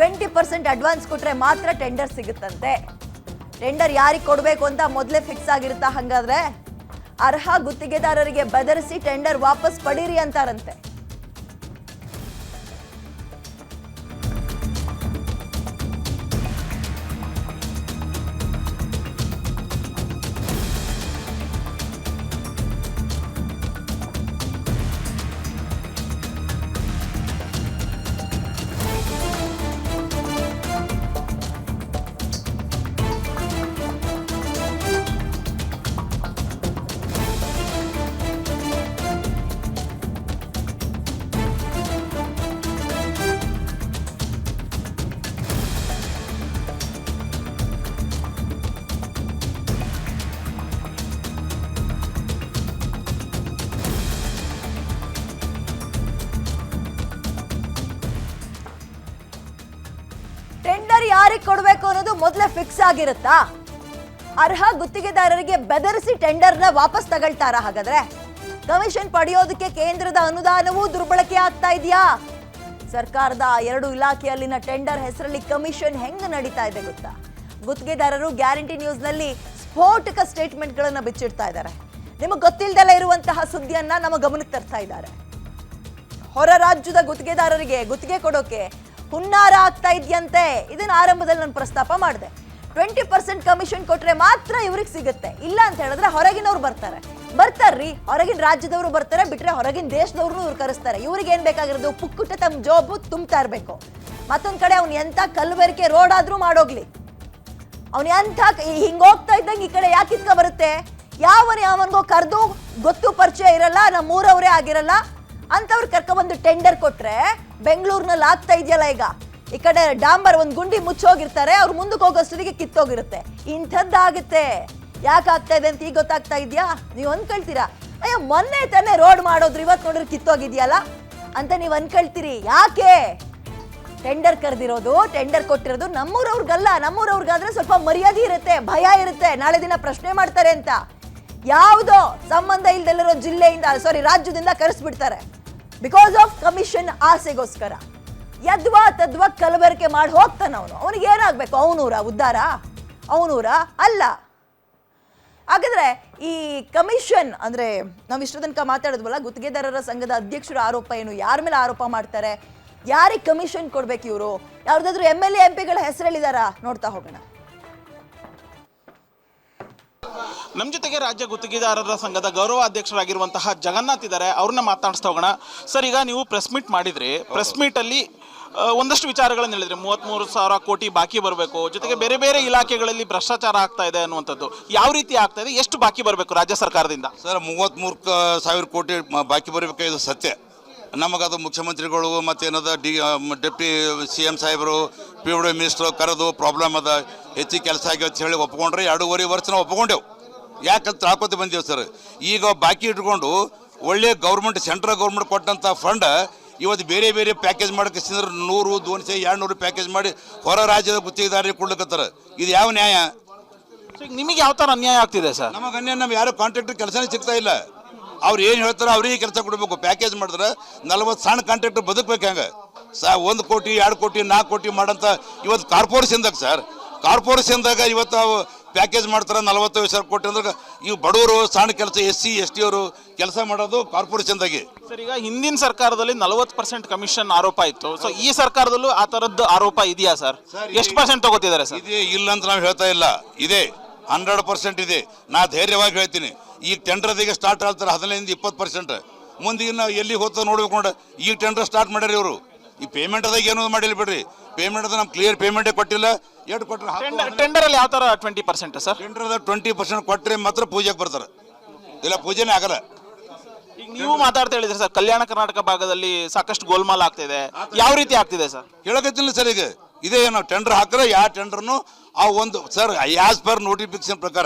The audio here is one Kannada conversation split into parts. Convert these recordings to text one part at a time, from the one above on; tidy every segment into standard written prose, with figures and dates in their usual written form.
20% ಅಡ್ವಾನ್ಸ್ ಕೊಟ್ರೆ ಮಾತ್ರ ಟೆಂಡರ್ ಸಿಗುತ್ತಂತೆ. ಟೆಂಡರ್ ಯಾರಿಗೆ ಕೊಡಬೇಕು ಅಂತ ಮೊದಲೇ ಫಿಕ್ಸ್ ಆಗಿರುತ್ತಾ? ಹಂಗಾದ್ರೆ ಅರ್ಹ ಗುತ್ತಿಗೆದಾರರಿಗೆ ಬೆದರಿಸಿ ಟೆಂಡರ್ ವಾಪಸ್ ಪಡೀರಿ ಅಂತಾರಂತೆ. ಟೆಂಡರ್ ಯಾರಿಗೆ ಕೊಡಬೇಕು ಅನ್ನೋದು ಮೊದಲೇ ಫಿಕ್ಸ್ ಆಗಿರುತ್ತಾ? ಅರ್ಹ ಗುತ್ತಿಗೆದಾರರಿಗೆ ಬೆದರಿಸಿ ಟೆಂಡರ್ನ ವಾಪಸ್ ತಗೊಳ್ತಾರ? ಹಾಗಾದ್ರೆ ಕಮಿಷನ್ ಪಡೆಯೋದಕ್ಕೆ ಕೇಂದ್ರದ ಅನುದಾನವೂ ದುರ್ಬಳಕೆ ಆಗ್ತಾ ಇದೆಯಾ? ಸರ್ಕಾರದ 2 ಇಲಾಖೆಯಲ್ಲಿನ ಟೆಂಡರ್ ಹೆಸರಲ್ಲಿ ಕಮಿಷನ್ ಹೆಂಗ್ ನಡೀತಾ ಇದೆ ಗೊತ್ತಾ? ಗುತ್ತಿಗೆದಾರರು ಗ್ಯಾರಂಟಿ ನ್ಯೂಸ್ನಲ್ಲಿ ಸ್ಫೋಟಕ ಸ್ಟೇಟ್ಮೆಂಟ್ಗಳನ್ನ ಬಿಚ್ಚಿಡ್ತಾ ಇದ್ದಾರೆ. ನಿಮಗೆ ಗೊತ್ತಿಲ್ಲದಲ್ಲೇ ಇರುವಂತಹ ಸುದ್ದಿಯನ್ನ ನಮ್ಮ ಗಮನಕ್ಕೆ ತರ್ತಾ ಇದ್ದಾರೆ. ಹೊರ ರಾಜ್ಯದ ಗುತ್ತಿಗೆದಾರರಿಗೆ ಗುತ್ತಿಗೆ ಕೊಡೋಕೆ ಹುನ್ನಾರ ಆಗ್ತಾ ಇದೆಯಂತೆ. ಇದನ್ನ ಆರಂಭದಲ್ಲಿ ನಾನು ಪ್ರಸ್ತಾಪ ಮಾಡಿದೆ. 20% ಕಮಿಷನ್ ಕೊಟ್ರೆ ಮಾತ್ರ ಇವ್ರಿಗೆ ಸಿಗುತ್ತೆ. ಇಲ್ಲ ಅಂತ ಹೇಳಿದ್ರೆ ಹೊರಗಿನವ್ರು ಬರ್ತಾರ್ರಿ. ಹೊರಗಿನ ರಾಜ್ಯದವರು ಬರ್ತಾರೆ, ಬಿಟ್ರೆ ಹೊರಗಿನ ದೇಶದವ್ರನ್ನೂ ಇವ್ರು ಕರೆಸ್ತಾರೆ. ಇವ್ರಿಗೆ ಏನ್ ಬೇಕಾಗಿರೋದು? ಪುಕ್ಕುಟ ತಮ್ಮ ಜಾಬ್ ತುಂಬ್ತಾ ಇರ್ಬೇಕು. ಮತ್ತೊಂದ್ ಕಡೆ ಅವ್ನು ಎಂತ ಕಲ್ಬೆರಕೆ ರೋಡ್ ಆದ್ರೂ ಮಾಡೋಗ್ಲಿ, ಅವ್ನು ಎಂತ ಹಿಂಗ್ ಹೋಗ್ತಾ ಇದ್ದಂಗೆ ಈ ಕಡೆ ಯಾಕೆ ಇದ್ಕ ಬರುತ್ತೆ? ಯಾವನಿಗೋ ಕರೆದು ಗೊತ್ತು ಪರಿಚಯ ಇರಲ್ಲ, ನಮ್ಮೂರವರೇ ಆಗಿರಲ್ಲ ಅಂತವ್ರು ಕರ್ಕೊಂಡ್ಬಂದು ಟೆಂಡರ್ ಕೊಟ್ರೆ ಬೆಂಗಳೂರಿನಲ್ಲಿ ಆಗ್ತಾ ಇದೆಯಲ್ಲ ಈಗ, ಈ ಕಡೆ ಡಾಂಬರ್ ಒಂದು ಗುಂಡಿ ಮುಚ್ಚೋಗಿರ್ತಾರೆ, ಅವ್ರು ಮುಂದಕ್ಕೆ ಹೋಗೋಷ್ಟೊತ್ತಿಗೆ ಕಿತ್ತೋಗಿರುತ್ತೆ. ಇಂಥದ್ದಾಗುತ್ತೆ. ಯಾಕೆ ಆಗ್ತಾ ಇದೆ ಅಂತ ಈಗ ಗೊತ್ತಾಗ್ತಾ ಇದೆಯಾ? ನೀವು ಅನ್ಕೊಳ್ತೀರಾ, ಅಯ್ಯೋ ಮೊನ್ನೆ ತಾನೇ ರೋಡ್ ಮಾಡೋದ್ರು, ಇವತ್ತು ನೋಡಿದ್ರೆ ಕಿತ್ತೋಗಿದ್ಯಲ್ಲ ಅಂತ ನೀವು ಅನ್ಕೊಳ್ತೀರಿ. ಯಾಕೆ? ಟೆಂಡರ್ ಕರೆದಿರೋದು, ಟೆಂಡರ್ ಕೊಟ್ಟಿರೋದು ನಮ್ಮೂರವ್ರಿಗಲ್ಲ. ನಮ್ಮೂರವ್ರಿಗಾದ್ರೆ ಸ್ವಲ್ಪ ಮರ್ಯಾದೆ ಇರುತ್ತೆ, ಭಯ ಇರುತ್ತೆ, ನಾಳೆ ದಿನ ಪ್ರಶ್ನೆ ಮಾಡ್ತಾರೆ ಅಂತ. ಯಾವುದೋ ಸಂಬಂಧ ಇಲ್ದಲ್ಲಿರೋ ಜಿಲ್ಲೆಯಿಂದ, ರಾಜ್ಯದಿಂದ ಕರೆಸ್ಬಿಡ್ತಾರೆ ಬಿಕಾಸ್ ಆಫ್ ಕಮಿಷನ್ ಆಸೆಗೋಸ್ಕರ. ಯದ್ವಾ ತದ್ವಾ ಕಲಬೆರಕೆ ಮಾಡಿ ಹೋಗ್ತಾನ ಅವನು. ಅವನಿಗೆ ಏನಾಗಬೇಕು? ಅವನೂರ ಉದ್ಧಾರ? ಅವನೂರ ಅಲ್ಲ. ಹಾಗಾದ್ರೆ ಈ ಕಮಿಷನ್ ಅಂದ್ರೆ ನಾವು ಇಷ್ಟ ತನಕ ಮಾತಾಡಿದ್ವಲ್ಲ, ಗುತ್ತಿಗೆದಾರರ ಸಂಘದ ಅಧ್ಯಕ್ಷರ ಆರೋಪ ಏನು? ಯಾರ ಮೇಲೆ ಆರೋಪ ಮಾಡ್ತಾರೆ? ಯಾರಿಗೆ ಕಮಿಷನ್ ಕೊಡ್ಬೇಕು ಇವರು? ಯಾವ್ದಾದ್ರು MLA MP ಗಳ ಹೆಸರಲ್ಲಿದಾರ? ನೋಡ್ತಾ ಹೋಗೋಣ. ನಮ್ಮ ಜೊತೆಗೆ ರಾಜ್ಯ ಗುತ್ತಿಗೆದಾರರ ಸಂಘದ ಗೌರವ ಅಧ್ಯಕ್ಷರಾಗಿರುವಂತಹ ಜಗನ್ನಾಥ್ ಇದ್ದಾರೆ. ಅವ್ರನ್ನ ಮಾತಾಡಿಸ್ತಾ ಹೋಗೋಣ. ಸರ್, ಈಗ ನೀವು ಪ್ರೆಸ್ ಮೀಟ್ ಮಾಡಿದ್ರಿ. ಪ್ರೆಸ್ ಮೀಟಲ್ಲಿ ಒಂದಷ್ಟು ವಿಚಾರಗಳನ್ನು ಹೇಳಿದ್ರಿ. 33,000 ಕೋಟಿ ಬಾಕಿ ಬರಬೇಕು, ಜೊತೆಗೆ ಬೇರೆ ಬೇರೆ ಇಲಾಖೆಗಳಲ್ಲಿ ಭ್ರಷ್ಟಾಚಾರ ಆಗ್ತಾ ಇದೆ ಅನ್ನುವಂಥದ್ದು. ಯಾವ ರೀತಿ ಆಗ್ತಾ ಇದೆ? ಎಷ್ಟು ಬಾಕಿ ಬರಬೇಕು ರಾಜ್ಯ ಸರ್ಕಾರದಿಂದ? ಸರ್, 33,000 ಕೋಟಿ ಬಾಕಿ ಬರಬೇಕಾಗಿದ್ದು ಸತ್ಯ. ನಮಗದು ಮುಖ್ಯಮಂತ್ರಿಗಳು ಮತ್ತು ಏನದ ಡೆಪ್ಟಿ CM ಸಾಹೇಬರು, PWD ಮಿನಿಸ್ಟ್ರು ಕರೆದು ಪ್ರಾಬ್ಲಮ್ ಅದ, ಹೆಚ್ಚಿಗೆ ಕೆಲಸ ಆಗ್ಯಾವ ಅಂತ ಹೇಳಿ ಒಪ್ಕೊಂಡ್ರೆ 2.5 ವರ್ಷ ನಾವು ಒಪ್ಕೊಂಡೆವು. ಯಾಕಂತ ಹಾಕೋತಿ ಬಂದೀವಿ ಸರ್. ಈಗ ಬಾಕಿ ಇಟ್ಕೊಂಡು ಒಳ್ಳೆ ಗೌರ್ಮೆಂಟ್, ಸೆಂಟ್ರಲ್ ಗೌರ್ಮೆಂಟ್ ಕೊಟ್ಟಂಥ ಫಂಡ್ ಇವತ್ತು ಬೇರೆ ಬೇರೆ ಪ್ಯಾಕೇಜ್ ಮಾಡಕ್ಕೆ 100, 200, 200 ಪ್ಯಾಕೇಜ್ ಮಾಡಿ ಹೊರ ರಾಜ್ಯದ ಗುತ್ತಿಗೆದಾರರಿಗೆ ಕೊಡ್ಲಿಕ್ಕತ್ತಾರ. ಇದು ಯಾವ ನ್ಯಾಯ? ನಿಮಗೆ ಯಾವ ಥರ ಅನ್ಯಾಯ ಆಗ್ತಿದೆ ಸರ್? ನಮಗೆ ಅನ್ಯಾಯ. ನಮ್ಗೆ ಯಾರು ಕಾಂಟ್ರಾಕ್ಟರ್ ಕೆಲಸನೇ ಸಿಗ್ತಾ ಇಲ್ಲ. ಅವ್ರು ಏನು ಹೇಳ್ತಾರೆ ಅವ್ರಿಗೆ ಕೆಲಸ ಕೊಡಬೇಕು. ಪ್ಯಾಕೇಜ್ ಮಾಡಿದ್ರೆ 40 ಸಣ್ಣ ಕಾಂಟ್ರಾಕ್ಟರ್ ಬದುಕಬೇಕು. ಹೆಂಗೆ 1 ಕೋಟಿ 2 ಕೋಟಿ 4 ಕೋಟಿ ಮಾಡಂತ ಇವತ್ತು ಕಾರ್ಪೊರೇಷನ್ದಾಗ ಸರ್, ಕಾರ್ಪೊರೇಷನ್ದಾಗ ಇವತ್ತು ಪ್ಯಾಕೇಜ್ ಮಾಡ್ತಾರೆ 45,000 ಕೋಟಿ ಅಂದ್ರೆ ಇವು ಬಡವರು ಸಣ್ಣ ಕೆಲಸ SC ST ಅವರು ಕೆಲಸ ಮಾಡೋದು ಕಾರ್ಪೊರೇಷನ್ದಾಗೆ. ಸರ್, ಈಗ ಹಿಂದಿನ ಸರ್ಕಾರದಲ್ಲಿ 40% ಕಮಿಷನ್ ಆರೋಪ ಇತ್ತು. ಸೊ ಈ ಸರ್ಕಾರದಲ್ಲೂ ಆ ಥರದ್ದು ಆರೋಪ ಇದೆಯಾ ಸರ್? ಎಷ್ಟು % ತಗೋತಿದ್ದಾರೆ ಸರ್? ಇದೆ, ಇಲ್ಲ ಅಂತ ನಾವು ಹೇಳ್ತಾ ಇಲ್ಲ. ಇದೆ, 100% ಇದೆ. ನಾ ಧೈರ್ಯವಾಗಿ ಹೇಳ್ತೀನಿ. ಈಗ ಟೆಂಡರ್ದಿಗೆ ಸ್ಟಾರ್ಟ್ ಆಗ್ತಾರೆ 15-20%. ಮುಂದಿನ ನಾವು ಎಲ್ಲಿ ಹೋಗ್ತಾ ನೋಡ್ಬೇಕು ನೋಡ. ಈಗ ಟೆಂಡರ್ ಸ್ಟಾರ್ಟ್ ಮಾಡ್ಯಾರ ಇವರು. ಈ ಪೇಮೆಂಟ್ ಅದಾಗ ಏನೋ ಮಾಡಿಲ್ಲ ಬಿಡ್ರಿ. ಪೇಮೆಂಟ್ ಅದ ನಮ್ಗೆ ಕ್ಲಿಯರ್ ಪೇಮೆಂಟೇ ಕೊಟ್ಟಿಲ್ಲ. ಎಷ್ಟು ಕೊಟ್ಟರೆ ಟೆಂಡರ್ ಅಲ್ಲಿ ಯಾವ ಥರ 20% ಸರ್? ಟೆಂಡರ್ 20% ಕೊಟ್ಟರೆ ಮಾತ್ರ ಪೂಜೆಗೆ ಬರ್ತಾರೆ, ಇಲ್ಲ ಪೂಜೆನೇ ಆಗಲ್ಲ. ಈಗ ನೀವು ಮಾತಾಡ್ತಾ ಹೇಳಿದ್ರಿ ಸರ್, ಕಲ್ಯಾಣ ಕರ್ನಾಟಕ ಭಾಗದಲ್ಲಿ ಸಾಕಷ್ಟು ಗೋಲ್ಮಾಲ್ ಆಗ್ತಿದೆ. ಯಾವ ರೀತಿ ಆಗ್ತಿದೆ ಸರ್? ಹೇಳಕತ್ತಿಲ್ಲ ಸರ್. ಈಗ ಇದೇ ನಾವು ಟೆಂಡರ್ ಹಾಕಿದ್ರೆ ಯಾವ ಟೆಂಡರ್ನು ಆ ಒಂದು ಸರ್ ಆಸ್ ಪರ್ ನೋಟಿಫಿಕೇಶನ್ ಪ್ರಕಾರ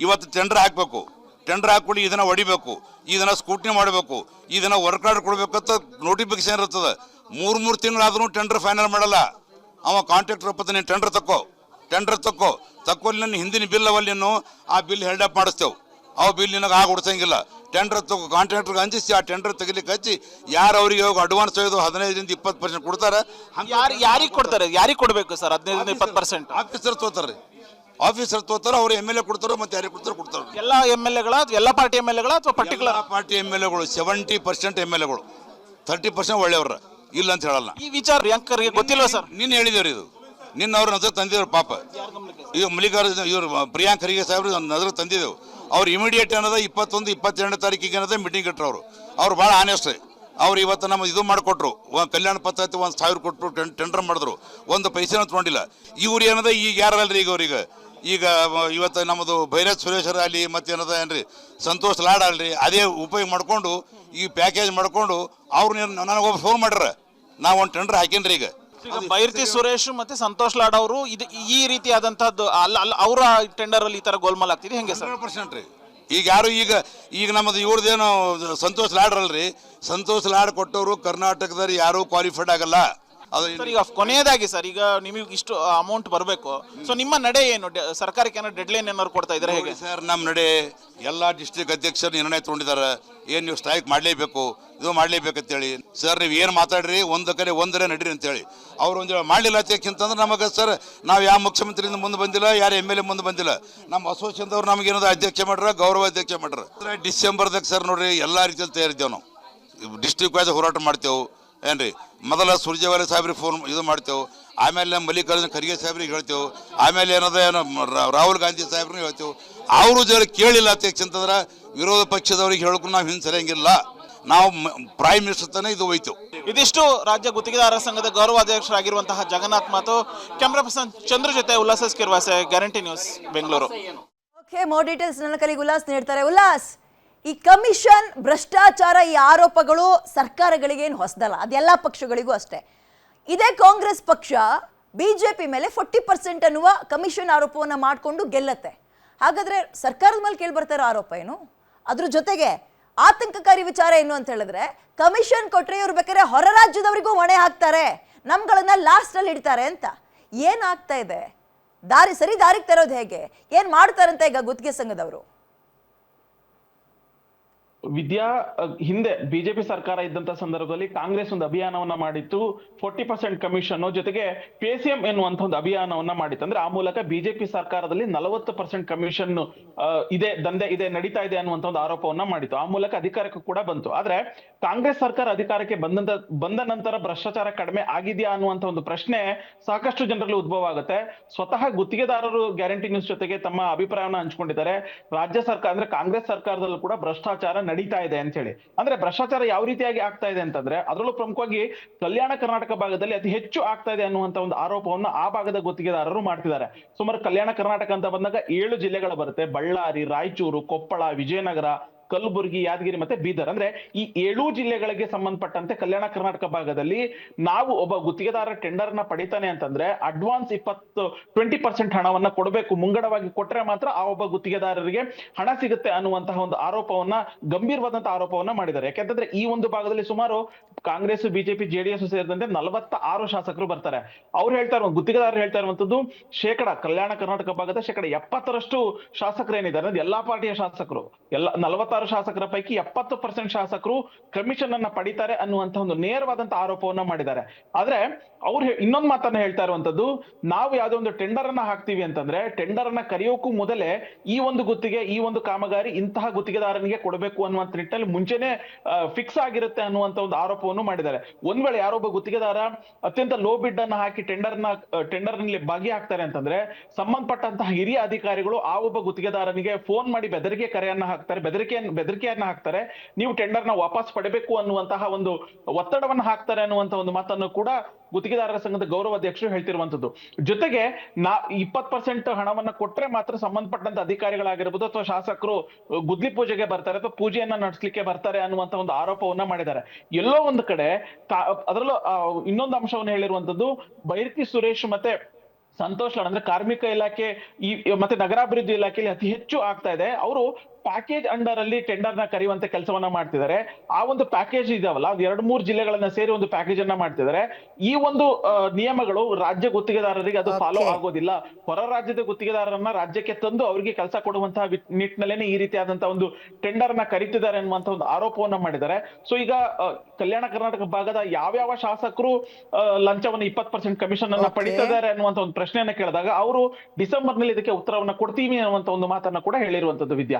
ಇವತ್ತು ಟೆಂಡರ್ ಹಾಕಬೇಕು. ಟೆಂಡರ್ ಹಾಕ್ಬಿಟ್ಟು ಇದನ್ನು ಹೊಡಿಬೇಕು, ಇದನ್ನು ಸ್ಕೂಟ್ನಿ ಮಾಡಬೇಕು, ಇದನ್ನು ವರ್ಕ್ ಆರ್ಡರ್ ಕೊಡಬೇಕಂತ ನೋಟಿಫಿಕೇಶನ್ ಇರ್ತದೆ. 3 ತಿಂಗಳಾದ್ರೂ ಟೆಂಡರ್ ಫೈನಲ್ ಮಾಡಲ್ಲ ಅವ. ಕಾಂಟ್ರಾಕ್ಟರ್ ಪತ್ತ ನೀನು ಟೆಂಡರ್ ತಕ್ಕೋಲ್ಲಿ ನನ್ನ ಹಿಂದಿನ ಬಿಲ್ ಅವಲ್ಲಿ ಆ ಬಿಲ್ ಹೆಲ್ಡ್ ಅಪ್ ಮಾಡಿಸ್ತೇವೆ. ಅವು ಬಿಲ್ ನಿನಗೆ ಆಗ ಉಡ್ಸಂಗಿಲ್ಲ. ಟೆಂಡರ್ ಕಾಂಟ್ರಾಕ್ಟರ್ಗೆ ಹಂಚಿಸಿ ಆ ಟೆಂಡರ್ ತೆಗಿಲಿಕ್ಕೆ ಹಚ್ಚಿ ಯಾರು ಅವರಿಗೆ ಹೋಗಿ ಅಡ್ವಾನ್ಸ್ ಒಯ್ದು 15% ಕೊಡ್ತಾರೆ. ಯಾರಿಗೆ ಕೊಡ್ತಾರೆ, ಯಾರಿಗೆ ಕೊಡಬೇಕು ಸರ್ 15-20%? ಆಫೀಸರ್ ತೋತಾರೆ, ಆಫೀಸರ್ ತೋತಾರೆ, ಅವ್ರು MLA ಕೊಡ್ತಾರೋ ಮತ್ತೆ ಯಾರಿಗೆ ಕೊಡ್ತಾರೆ. ಎಲ್ಲ MLA ಎಲ್ಲ ಪಾರ್ಟಿ MLA ಅಥವಾ ಪರ್ಟಿಕ್ಯುಲರ್ ಪಾರ್ಟಿ MLAಗಳು 70% MLAಗಳು, 30% ಒಳ್ಳೆಯವ್ರ ಇಲ್ಲ ಅಂತ ಹೇಳಲ್ಲ. ಈ ವಿಚಾರ ಪ್ರಿಯಾಂಕರ್ಗೆ ಗೊತ್ತಿಲ್ವಾ ಸರ್? ನಿನ್ನ ಹೇಳಿದೇವ್ರಿ ಇದು, ನಿನ್ನ ಅವ್ರ ನಜರ್ ತಂದಿದ್ರು ಪಾಪ. ಈಗ ಮಲ್ಲಿಕಾರ್ಜುನ ಇವರು ಪ್ರಿಯಾಂಕ್ ಖರ್ಗೆ ಸಾಹೇಬ್ರು ನಜರ್ ತಂದಿದ್ದೆವು. ಅವ್ರು ಇಮಿಡಿಯೇಟ್ ಏನದ 21-22 ತಾರೀಕಿಗೆ ಏನದ ಮೀಟಿಂಗ್ ಇಟ್ಟರು. ಅವ್ರು ಭಾಳ ಆನೆಸ್ಟ್. ಅವ್ರು ಇವತ್ತು ನಮ್ಮ ಇದು ಮಾಡಿಕೊಟ್ರು, ಕಲ್ಯಾಣ ಪದ್ಧತಿ 1000 ಕೊಟ್ಟರು, ಟೆಂಡರ್ ಮಾಡಿದ್ರು, ಒಂದು ಪೈಸೆನೂ ತೊಗೊಂಡಿಲ್ಲ. ಇವ್ರು ಏನದ ಈಗ ಯಾರಲ್ರಿ ಈಗ ಅವ್ರಿಗೆ ಈಗ ಇವತ್ತು ನಮ್ಮದು ಭೈರತ್ ಸುರೇಶ್ವರ ಅಲ್ಲಿ ಮತ್ತೇನದ ಏನ್ರಿ ಸಂತೋಷ್ ಲಾಡ್ ಅಲ್ರಿ ಅದೇ ಉಪಯೋಗ ಮಾಡಿಕೊಂಡು ಈ ಪ್ಯಾಕೇಜ್ ಮಾಡಿಕೊಂಡು ಅವ್ರು ನನಗೊಬ್ಬ ಫೋನ್ ಮಾಡ್ಯಾರ, ನಾವು ಒಂದು ಟೆಂಡರ್ ಹಾಕೇನ್ರಿ. ಈಗ ಬೈರತಿ ಸುರೇಶ್ ಮತ್ತೆ ಸಂತೋಷ್ ಲಾಡ್ ಅವರು ಇದು ಈ ರೀತಿಯಾದಂತಹದ್ದು ಅವರ ಟೆಂಡರ್ ಅಲ್ಲಿ ಈ ತರ ಗೋಲ್ಮಾಲ್ ಆಗ್ತಿದೆ ಹೆಂಗೆ ಸರ್? 100% ರೀ. ಈಗ ಯಾರು ಈಗ ನಮ್ಮದು ಇವ್ರದ್ದೇನು ಸಂತೋಷ್ ಲಾಡ್ ಅಲ್ರಿ, ಸಂತೋಷ್ ಲಾಡ್ ಕೊಟ್ಟವರು ಕರ್ನಾಟಕದಲ್ಲಿ ಯಾರು ಕ್ವಾಲಿಫೈಡ್ ಆಗಲ್ಲ. ಅದು ಈಗ ಕೊನೆಯದಾಗಿ ಸರ್, ಈಗ ನಿಮಗೆ ಇಷ್ಟು ಅಮೌಂಟ್ ಬರಬೇಕು, ಸೊ ನಿಮ್ಮ ನಡೆ ಏನು? ಸರ್ಕಾರಕ್ಕೆ ಏನೋ ಡೆಡ್ಲೈನ್ ಏನಾದ್ರು ಕೊಡ್ತಾ ಇದ್ದಾರೆ ಹೇಗೆ ಸರ್? ನಮ್ಮ ನಡೆ ಎಲ್ಲ ಡಿಸ್ಟ್ರಿಕ್ಟ್ ಅಧ್ಯಕ್ಷರು ನಿರ್ಣಯ ತೊಗೊಂಡಿದ್ದಾರೆ, ಏನು ನೀವು ಸ್ಟ್ರೈಕ್ ಮಾಡಲೇಬೇಕು, ಇದು ಮಾಡಲೇಬೇಕಂತೇಳಿ. ಸರ್ ನೀವು ಏನು ಮಾತಾಡ್ರಿ, ಒಂದು ಕಡೆ ಒಂದರೇ ನಡೀರಿ ಅಂತೇಳಿ. ಅವ್ರು ಒಂದು ಮಾಡಲಿಲ್ಲ ಅಂತಂದ್ರೆ ನಮಗೆ ಸರ್ ನಾವು ಯಾವ ಮುಖ್ಯಮಂತ್ರಿಯಿಂದ ಮುಂದೆ ಬಂದಿಲ್ಲ, ಯಾರು MLA ಮುಂದೆ ಬಂದಿಲ್ಲ. ನಮ್ಮ ಅಸೋಸಿಯೇಷನ್ದವ್ರು ನಮಗೇನೋ ಅಧ್ಯಕ್ಷ ಮಾಡ್ರ, ಗೌರವ ಅಧ್ಯಕ್ಷ ಮಾಡ್ರ. ಡಿಸೆಂಬರ್ದಾಗ ಸರ್ ನೋಡ್ರಿ ಎಲ್ಲ ರೀತಿಯಲ್ಲಿ ತಯಾರಿದ್ದೇವೆ ನಾವು, ಡಿಸ್ಟ್ರಿಕ್ಟ್ ವೈಸ್ ಹೋರಾಟ ಮಾಡ್ತೇವೆ ಏನ್ರಿ. ಮೊದಲ ಸುರ್ಜೇವಾಲ ಸಾಹೇಬ್ರಿಗೆ ಫೋನ್ ಇದು ಮಾಡ್ತೇವೆ, ಆಮೇಲೆ ಮಲ್ಲಿಕಾರ್ಜುನ ಖರ್ಗೆ ಸಾಹೇಬ್ರಿಗೆ ಹೇಳ್ತೇವೆ, ಆಮೇಲೆ ಏನೋ ರಾಹುಲ್ ಗಾಂಧಿ ಸಾಹೇಬ್ರನ್ನ ಹೇಳ್ತೇವೆ. ಅವರು ಜರ ಕೇಳಿಲ್ಲ ಅಂತಂದ್ರೆ ವಿರೋಧ ಪಕ್ಷದವ್ರಿಗೆ ಹೇಳಕ್ಕೂ ನಾವು ಹಿಂದೆ ಸರಿಯಂಗಿಲ್ಲ, ನಾವು ಪ್ರೈಮ್ ಮಿನಿಸ್ಟರ್ ತಾನೇ ಇದು ಹೋಯ್ತು. ಇದಿಷ್ಟು ರಾಜ್ಯ ಗುತ್ತಿಗೆದಾರರ ಸಂಘದ ಗೌರವಾಧ್ಯಕ್ಷರಾಗಿರುವಂತಹ ಜಗನ್ನಾಥ್ ಮಾತು. ಕ್ಯಾಮ್ರಾ ಪರ್ಸನ್ ಚಂದ್ರ ಜೊತೆ Ullas Kirvase, guarantee news, Bengaluru. Okay, more details ನನ್ನ ಕಲಿಗೆ ಉಲ್ಲಾಸ್ ನೀಡ್ತಾರೆ. ಉಲ್ಲಾಸ್, ಈ ಕಮಿಷನ್ ಭ್ರಷ್ಟಾಚಾರ ಈ ಆರೋಪಗಳು ಸರ್ಕಾರಗಳಿಗೇನು ಹೊಸದಲ್ಲ, ಅದೆಲ್ಲ ಪಕ್ಷಗಳಿಗೂ ಅಷ್ಟೇ. ಇದೇ ಕಾಂಗ್ರೆಸ್ ಪಕ್ಷ BJP ಮೇಲೆ 40% ಅನ್ನುವ ಕಮಿಷನ್ ಆರೋಪವನ್ನು ಮಾಡಿಕೊಂಡು ಗೆಲ್ಲತ್ತೆ. ಹಾಗಾದ್ರೆ ಸರ್ಕಾರದ ಮೇಲೆ ಕೇಳಿ ಬರ್ತಾರೋ ಆರೋಪ ಏನು? ಅದ್ರ ಜೊತೆಗೆ ಆತಂಕಕಾರಿ ವಿಚಾರ ಏನು ಅಂತ ಹೇಳಿದ್ರೆ, ಕಮಿಷನ್ ಕೊಟ್ರೆ ಇವ್ರು ಬೇಕಾದ್ರೆ ಹೊರ ರಾಜ್ಯದವರಿಗೂ ಹೊಣೆ ಹಾಕ್ತಾರೆ, ನಮ್ಗಳನ್ನ ಲಾಸ್ಟ್ ಅಲ್ಲಿ ಇಡ್ತಾರೆ ಅಂತ. ಏನಾಗ್ತಾ ಇದೆ? ದಾರಿಗೆ ತರೋದು ಹೇಗೆ? ಏನ್ ಮಾಡ್ತಾರಂತ ಈಗ ಗುತ್ತಿಗೆ ಸಂಘದವರು? ವಿದ್ಯಾ, ಹಿಂದೆ ಬಿಜೆಪಿ ಸರ್ಕಾರ ಇದ್ದಂತ ಸಂದರ್ಭದಲ್ಲಿ ಕಾಂಗ್ರೆಸ್ ಒಂದು ಅಭಿಯಾನವನ್ನ ಮಾಡಿತ್ತು, 40% ಕಮಿಷನ್ ಜೊತೆಗೆ PCM ಎನ್ನುವಂತ ಒಂದು ಅಭಿಯಾನವನ್ನ ಮಾಡಿತ್ತು. ಅಂದ್ರೆ ಆ ಮೂಲಕ ಬಿಜೆಪಿ ಸರ್ಕಾರದಲ್ಲಿ 40% ಕಮಿಷನ್ ದಂಧೆ ಇದೆ, ನಡೀತಾ ಇದೆ ಅನ್ನುವಂತ ಒಂದು ಆರೋಪವನ್ನ ಮಾಡಿತ್ತು. ಆ ಮೂಲಕ ಅಧಿಕಾರಕ್ಕೂ ಕೂಡ ಬಂತು. ಆದ್ರೆ ಕಾಂಗ್ರೆಸ್ ಸರ್ಕಾರ ಅಧಿಕಾರಕ್ಕೆ ಬಂದ ನಂತರ ಭ್ರಷ್ಟಾಚಾರ ಕಡಿಮೆ ಆಗಿದೆಯಾ ಅನ್ನುವಂತ ಒಂದು ಪ್ರಶ್ನೆ ಸಾಕಷ್ಟು ಜನರಲ್ಲಿ ಉದ್ಭವ ಆಗುತ್ತೆ. ಸ್ವತಃ ಗುತ್ತಿಗೆದಾರರು ಗ್ಯಾರಂಟಿ ನ್ಯೂಸ್ ಜೊತೆಗೆ ತಮ್ಮ ಅಭಿಪ್ರಾಯವನ್ನ ಹಂಚ್ಕೊಂಡಿದ್ದಾರೆ. ರಾಜ್ಯ ಸರ್ಕಾರ ಅಂದ್ರೆ ಕಾಂಗ್ರೆಸ್ ಸರ್ಕಾರದಲ್ಲೂ ಕೂಡ ಭ್ರಷ್ಟಾಚಾರ ನಡೀತಾ ಇದೆ ಅಂತ ಹೇಳಿ. ಅಂದ್ರೆ ಭ್ರಷ್ಟಾಚಾರ ಯಾವ ರೀತಿಯಾಗಿ ಆಗ್ತಾ ಇದೆ ಅಂತಂದ್ರೆ, ಅದರಲ್ಲೂ ಪ್ರಮುಖವಾಗಿ ಕಲ್ಯಾಣ ಕರ್ನಾಟಕ ಭಾಗದಲ್ಲಿ ಅತಿ ಹೆಚ್ಚು ಆಗ್ತಾ ಇದೆ ಅನ್ನುವಂತ ಒಂದು ಆರೋಪವನ್ನು ಆ ಭಾಗದ ಗುತ್ತಿಗೆದಾರರು ಮಾಡ್ತಿದ್ದಾರೆ. ಸುಮಾರು ಕಲ್ಯಾಣ ಕರ್ನಾಟಕ ಅಂತ ಬಂದಾಗ 7 ಜಿಲ್ಲೆಗಳು ಬರುತ್ತೆ: ಬಳ್ಳಾರಿ, ರಾಯಚೂರು, ಕೊಪ್ಪಳ, ವಿಜಯನಗರ, ಕಲಬುರಗಿ, ಯಾದಗಿರಿ ಮತ್ತೆ ಬೀದರ್. ಅಂದ್ರೆ ಈ 7 ಜಿಲ್ಲೆಗಳಿಗೆ ಸಂಬಂಧಪಟ್ಟಂತೆ ಕಲ್ಯಾಣ ಕರ್ನಾಟಕ ಭಾಗದಲ್ಲಿ ನಾವು ಒಬ್ಬ ಗುತ್ತಿಗೆದಾರ ಟೆಂಡರ್ ನ ಪಡಿತಾನೆ ಅಂತಂದ್ರೆ ಅಡ್ವಾನ್ಸ್ 20% ಹಣವನ್ನ ಕೊಡಬೇಕು. ಮುಂಗಡವಾಗಿ ಕೊಟ್ರೆ ಮಾತ್ರ ಆ ಒಬ್ಬ ಗುತ್ತಿಗೆದಾರರಿಗೆ ಹಣ ಸಿಗುತ್ತೆ ಅನ್ನುವಂತಹ ಒಂದು ಆರೋಪವನ್ನ, ಗಂಭೀರವಾದಂತಹ ಆರೋಪವನ್ನ ಮಾಡಿದ್ದಾರೆ. ಯಾಕೆಂತಂದ್ರೆ ಈ ಒಂದು ಭಾಗದಲ್ಲಿ ಸುಮಾರು ಕಾಂಗ್ರೆಸ್, ಬಿಜೆಪಿ, JDS ಸೇರಿದಂತೆ 46 ಶಾಸಕರು ಬರ್ತಾರೆ. ಅವ್ರು ಗುತ್ತಿಗೆದಾರರು ಹೇಳ್ತಾ ಇರುವಂತದ್ದು ಕಲ್ಯಾಣ ಕರ್ನಾಟಕ ಭಾಗದ 70% ಶಾಸಕರು ಏನಿದ್ದಾರೆ, ಎಲ್ಲಾ ಪಾರ್ಟಿಯ ಶಾಸಕರು, 46 ಶಾಸಕರ ಪೈಕಿ 70% ಶಾಸಕರು ಕಮಿಷನ್ ಅನ್ನ ಪಡಿತಾರೆ ಅನ್ನುವಂತ ಒಂದು ನೇರವಾದಂತಹ ಆರೋಪವನ್ನ ಮಾಡಿದ್ದಾರೆ. ಆದ್ರೆ ಅವ್ರು ಇನ್ನೊಂದು ಮಾತನ್ನ ಹೇಳ್ತಾ ಇರುವಂತದ್ದು, ನಾವು ಯಾವ್ದೋ ಒಂದು ಟೆಂಡರ್ ಅನ್ನ ಹಾಕ್ತಿವಿ ಅಂತಂದ್ರೆ ಟೆಂಡರ್ ಅನ್ನ ಕರೆಯೋಕ್ಕೂ ಮೊದಲೇ ಈ ಒಂದು ಗುತ್ತಿಗೆ, ಈ ಒಂದು ಕಾಮಗಾರಿ ಇಂತಹ ಗುತ್ತಿಗೆದಾರನಿಗೆ ಕೊಡಬೇಕು ಅನ್ನುವಂತ ನಿಟ್ಟಿನಲ್ಲಿ ಮುಂಚೆನೆ ಫಿಕ್ಸ್ ಆಗಿರುತ್ತೆ ಅನ್ನುವಂತ ಒಂದು ಆರೋಪವನ್ನು ಮಾಡಿದ್ದಾರೆ. ಒಂದ್ ವೇಳೆ ಯಾರೊಬ್ಬ ಗುತ್ತಿಗೆದಾರ ಅತ್ಯಂತ ಲೋ ಬಿಡ್ ಅನ್ನ ಹಾಕಿ ಟೆಂಡರ್ ನಲ್ಲಿ ಭಾಗಿ ಹಾಕ್ತಾರೆ ಅಂತಂದ್ರೆ ಸಂಬಂಧಪಟ್ಟಂತಹ ಹಿರಿಯ ಅಧಿಕಾರಿಗಳು ಆ ಒಬ್ಬ ಗುತ್ತಿಗೆದಾರನಿಗೆ ಫೋನ್ ಮಾಡಿ ಬೆದರಿಕೆ ಕರೆಯನ್ನ ಹಾಕ್ತಾರೆ, ಬೆದರಿಕೆಯನ್ನ ಹಾಕ್ತಾರೆ, ನೀವು ಟೆಂಡರ್ ನ ವಾಪಸ್ ಪಡೆಯಬೇಕು ಅನ್ನುವಂತಹ ಒಂದು ಒತ್ತಡವನ್ನ ಹಾಕ್ತಾರೆ ಅನ್ನುವಂತಹ ಒಂದು ಮಾತನ್ನು ಕೂಡ ಗುತ್ತಿಗೆದಾರರ ಸಂಘದ ಗೌರವಾಧ್ಯಕ್ಷರು ಹೇಳ್ತಿರುವಂತದ್ದು. ಜೊತೆಗೆ 20% ಹಣವನ್ನ ಕೊಟ್ರೆ ಮಾತ್ರ ಸಂಬಂಧಪಟ್ಟಂತ ಅಧಿಕಾರಿಗಳಾಗಿರ್ಬೋದು ಅಥವಾ ಶಾಸಕರು ಗುದ್ಲಿ ಪೂಜೆಗೆ ಬರ್ತಾರೆ ಅಥವಾ ಪೂಜೆಯನ್ನ ನಡೆಸಲಿಕ್ಕೆ ಬರ್ತಾರೆ ಅನ್ನುವಂತ ಒಂದು ಆರೋಪವನ್ನ ಮಾಡಿದ್ದಾರೆ. ಎಲ್ಲೋ ಒಂದು ಕಡೆ ಅದರಲ್ಲೂ ಇನ್ನೊಂದು ಅಂಶವನ್ನು ಹೇಳಿರುವಂತದ್ದು, ಬೈರತಿ ಸುರೇಶ್ ಮತ್ತೆ ಸಂತೋಷ್ ಲಾಡ್ ಅಂದ್ರೆ ಕಾರ್ಮಿಕ ಇಲಾಖೆ ಮತ್ತೆ ನಗರಾಭಿವೃದ್ಧಿ ಇಲಾಖೆಯಲ್ಲಿ ಅತಿ ಹೆಚ್ಚು ಆಗ್ತಾ ಇದೆ. ಅವರು ಪ್ಯಾಕೇಜ್ ಅಂಡರ್ ಅಲ್ಲಿ ಟೆಂಡರ್ ನ ಕರೆಯುವಂತ ಕೆಲಸವನ್ನ ಮಾಡ್ತಿದ್ದಾರೆ. ಆ ಒಂದು ಪ್ಯಾಕೇಜ್ ಇದಾವಲ್ಲ, ಅದು 2-3 ಜಿಲ್ಲೆಗಳನ್ನ ಸೇರಿ ಒಂದು ಪ್ಯಾಕೇಜ್ ಅನ್ನ ಮಾಡ್ತಿದ್ದಾರೆ. ಈ ಒಂದು ನಿಯಮಗಳು ರಾಜ್ಯ ಗುತ್ತಿಗೆದಾರರಿಗೆ ಅದು ಫಾಲೋ Okay. ಆಗೋದಿಲ್ಲ. ಹೊರ ರಾಜ್ಯದ ಗುತ್ತಿಗೆದಾರರನ್ನ ರಾಜ್ಯಕ್ಕೆ ತಂದು ಅವರಿಗೆ ಕೆಲಸ ಕೊಡುವಂತಹ ನಿಟ್ಟಿನಲ್ಲೇನೆ ಈ ರೀತಿಯಾದಂತಹ ಒಂದು ಟೆಂಡರ್ ನ ಕರೀತಿದ್ದಾರೆ ಅನ್ನುವಂತ ಒಂದು ಆರೋಪವನ್ನ ಮಾಡಿದ್ದಾರೆ. ಸೊ ಈಗ ಕಲ್ಯಾಣ ಕರ್ನಾಟಕ ಭಾಗದ ಯಾವ್ಯಾವ ಶಾಸಕರು ಲಂಚವನ್ನು 20% ಕಮಿಷನ್ ಅನ್ನ Okay. ಪಡಿತಿದ್ದಾರೆ ಅನ್ನುವಂತ ಒಂದು ಪ್ರಶ್ನೆಯನ್ನ ಕೇಳಿದಾಗ ಅವರು ಡಿಸೆಂಬರ್ ನಲ್ಲಿ ಇದಕ್ಕೆ ಉತ್ತರವನ್ನ ಕೊಡ್ತೀವಿ ಅನ್ನುವಂತ ಒಂದು ಮಾತನ್ನ ಕೂಡ ಹೇಳಿರುವಂತದ್ದು ವಿದ್ಯಾ.